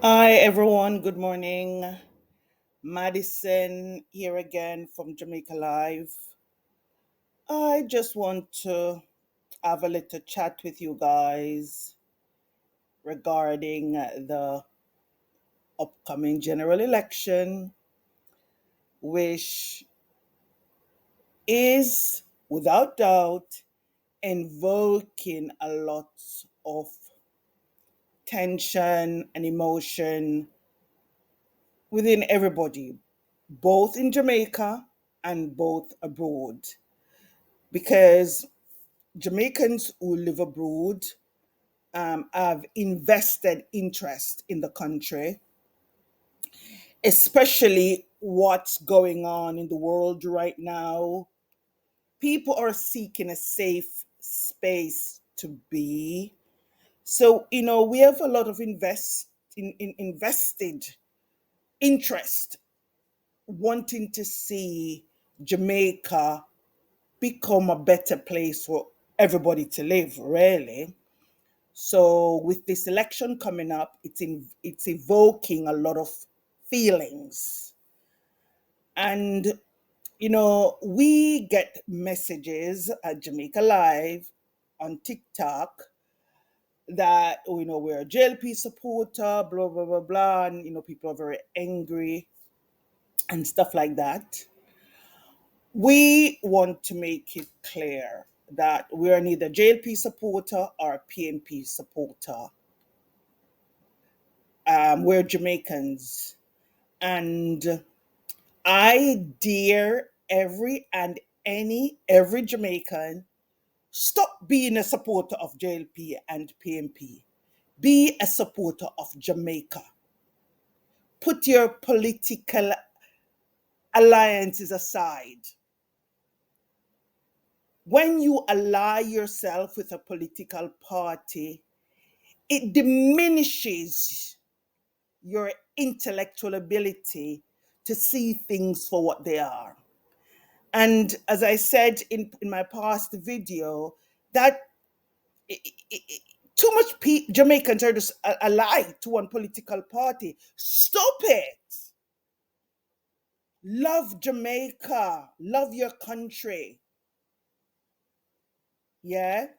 Hi, everyone. Good morning. Madison here again from Jamaica Live. I just want to have a little chat with you guys regarding the upcoming general election, which is without doubt invoking a lot of tension and emotion within everybody, both in Jamaica and both abroad. Because Jamaicans who live abroad have invested interest in the country, especially what's going on in the world right now. People are seeking a safe space to be. So, we have a lot of invested interest wanting to see Jamaica become a better place for everybody to live, really. So with this election coming up, it's evoking a lot of feelings. And we get messages at Jamaica Live on TikTok that we're a JLP supporter, blah blah blah blah, and people are very angry and stuff like that. We want to make it clear that we are neither JLP supporter or PNP supporter. We're Jamaicans, and I dare every Jamaican stop being a supporter of JLP and PNP. Be a supporter of Jamaica. Put your political alliances aside. When you ally yourself with a political party, it diminishes your intellectual ability to see things for what they are. And as I said in my past video, that i- too much Jamaicans are just allied to one political party. Stop it. Love Jamaica. Love your country. Yeah.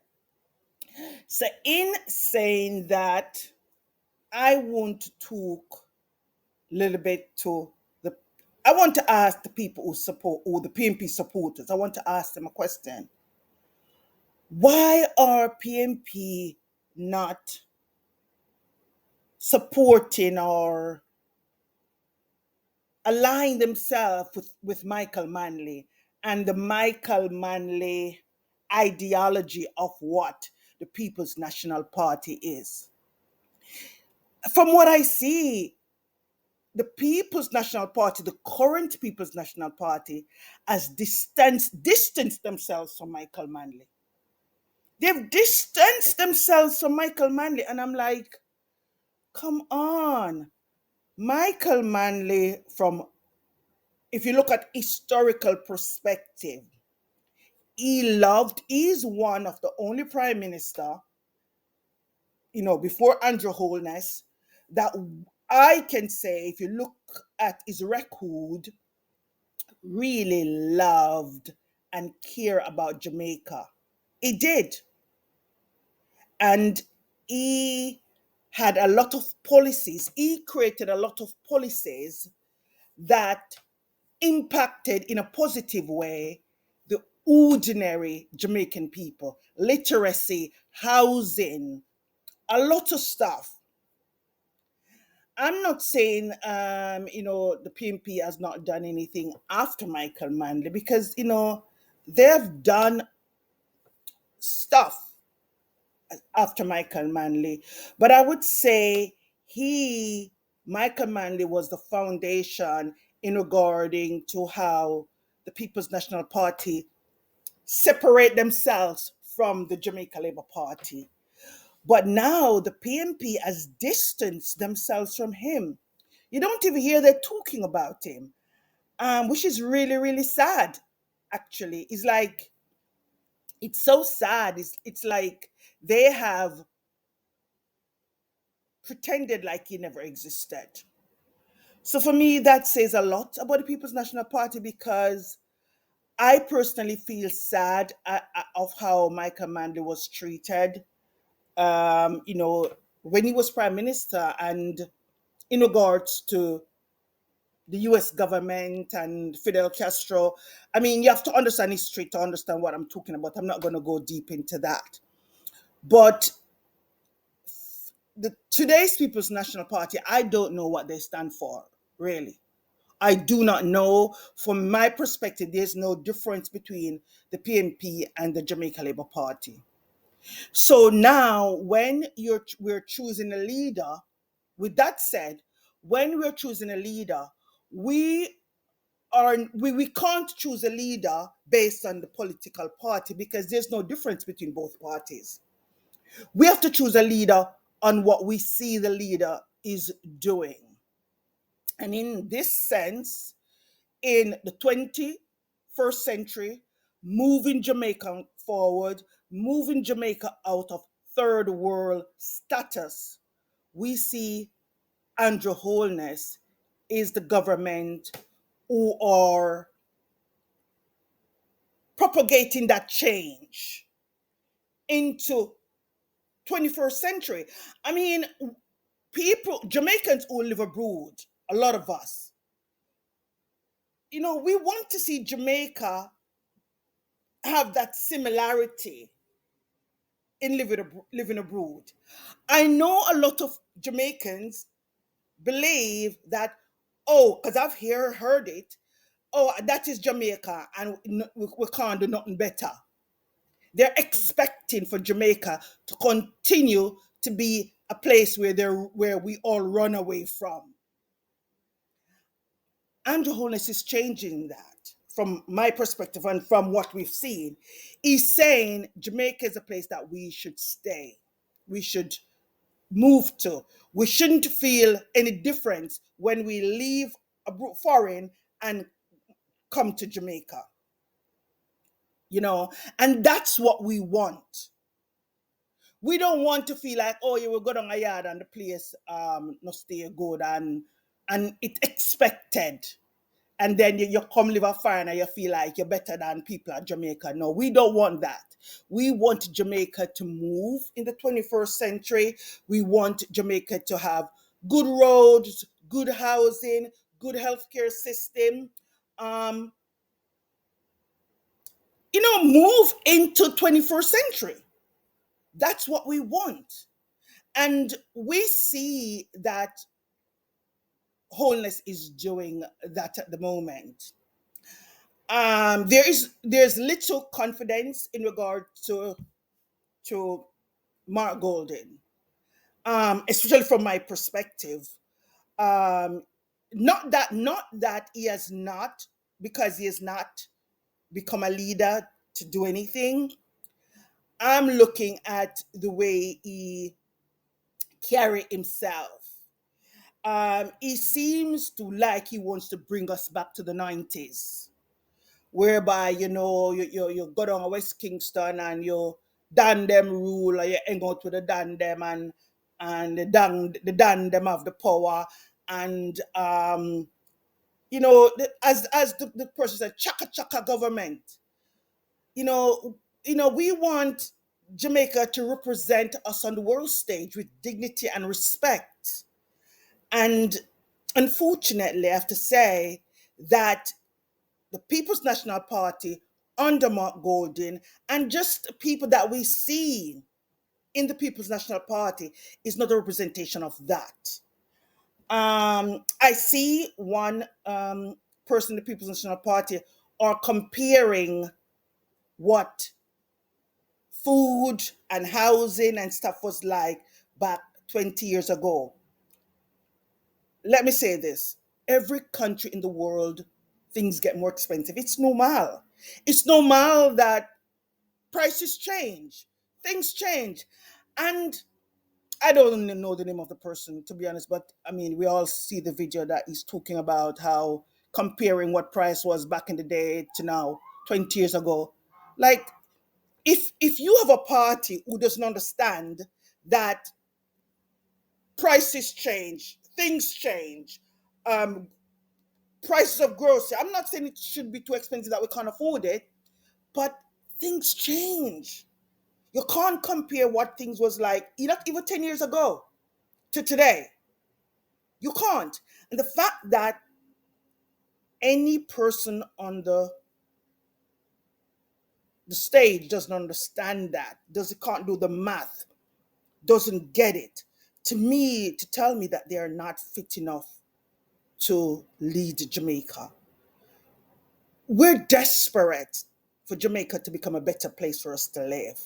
So in saying that, I want to talk a little bit to the. I want to ask the people who support, or the PNP supporters. I want to ask them a question. Why are PNP not supporting or aligning themselves with Michael Manley and the Michael Manley ideology of what the People's National Party is? From what I see, the People's National Party, the current People's National Party, has distanced themselves from Michael Manley. They've distanced themselves from Michael Manley, and I'm like, come on. Michael Manley, from if you look at historical perspective, he's one of the only prime minister, before Andrew Holness, that I can say, if you look at his record, really loved and care about Jamaica. He did. And he had a lot of policies. He created a lot of policies that impacted in a positive way the ordinary Jamaican people. Literacy, housing, a lot of stuff. I'm not saying, the PNP has not done anything after Michael Manley, because, they've done stuff after Michael Manley. But I would say Michael Manley was the foundation in regarding to how the People's National Party separate themselves from the Jamaica Labour Party. But now the PNP has distanced themselves from him. You don't even hear them talking about him, which is really, really sad, actually. It's so sad. It's like they have pretended like he never existed. So for me, that says a lot about the People's National Party, because I personally feel sad of how Michael Manley was treated, you know, when he was prime minister, and in regards to the US government and Fidel Castro. I mean, you have to understand history to understand what I'm talking about. I'm not going to go deep into that. But today's People's National Party, I don't know what they stand for, really. I do not know. From my perspective, there's no difference between the PNP and the Jamaica Labour Party. So now, when we're choosing a leader, with that said, when we're choosing a leader, we we can't choose a leader based on the political party, because there's no difference between both parties. We have to choose a leader on what we see the leader is doing. And in this sense, in the 21st century, moving Jamaica forward, moving Jamaica out of third world status, we see Andrew Holness is the government who are propagating that change into 21st century. I mean, people, Jamaicans who live abroad, a lot of us, we want to see Jamaica have that similarity in living abroad. I know a lot of Jamaicans believe that, oh, because I've heard it, oh, that is Jamaica, and we can't do nothing better. They're expecting for Jamaica to continue to be a place where we all run away from. Andrew Holness is changing that from my perspective and from what we've seen. He's saying Jamaica is a place that we should stay. We should move to. We shouldn't feel any difference when we leave foreign and come to Jamaica. And that's what we want. We don't want to feel like, oh, you will go down a yard and the place not stay good and it expected. And then you come live a foreign and you feel like you're better than people at Jamaica. No, we don't want that. We want Jamaica to move in the 21st century. We want Jamaica to have good roads, good housing, good healthcare system. Move into 21st century. That's what we want. And we see that Holness is doing that at the moment. There's little confidence in regard to Mark Golden, especially from my perspective. Not that he has not, because he has not become a leader to do anything. I'm looking at the way he carry himself. He seems to like he wants to bring us back to the 90s, whereby, you go down to West Kingston and you Dan them rule, or you hang out with the Dan them, and the Dan them have the power. And, as the person said, chaka chaka government. We want Jamaica to represent us on the world stage with dignity and respect. And unfortunately, I have to say that the People's National Party under Mark Golden, and just people that we see in the People's National Party, is not a representation of that. I see one person in the People's National Party are comparing what food and housing and stuff was like back 20 years ago. Let me say this. Every country in the world, things get more expensive. It's normal. It's normal that prices change, things change. And I don't even know the name of the person, to be honest, but I mean, we all see the video that he's talking about how comparing what price was back in the day to now, 20 years ago. Like, if you have a party who doesn't understand that Prices change, things change, um, prices of grocery. I'm not saying it should be too expensive that we can't afford it, but things change. You can't compare what things was like even 10 years ago to today. You can't. And the fact that any person on the stage doesn't understand that, can't do the math, doesn't get it, to me, to tell me that they are not fit enough to lead Jamaica. We're desperate for Jamaica to become a better place for us to live.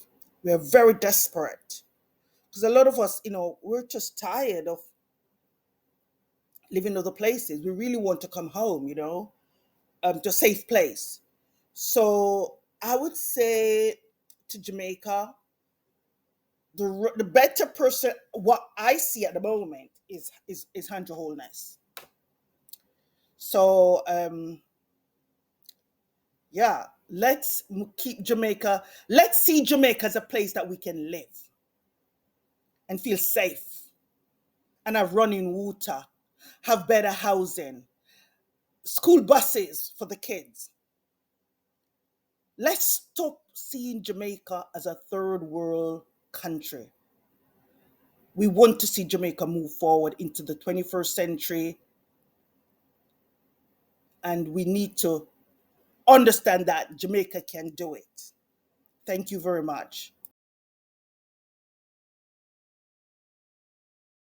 We are very desperate because a lot of us, we're just tired of living other places. We really want to come home, to a safe place. So I would say to Jamaica, the better person, what I see at the moment is Hunter Holness. So yeah, let's keep Jamaica. Let's see Jamaica as a place that we can live and feel safe and have running water, have better housing, school buses for the kids. Let's stop seeing Jamaica as a third world country. We want to see Jamaica move forward into the 21st century, and we need to understand that Jamaica can do it. Thank you very much.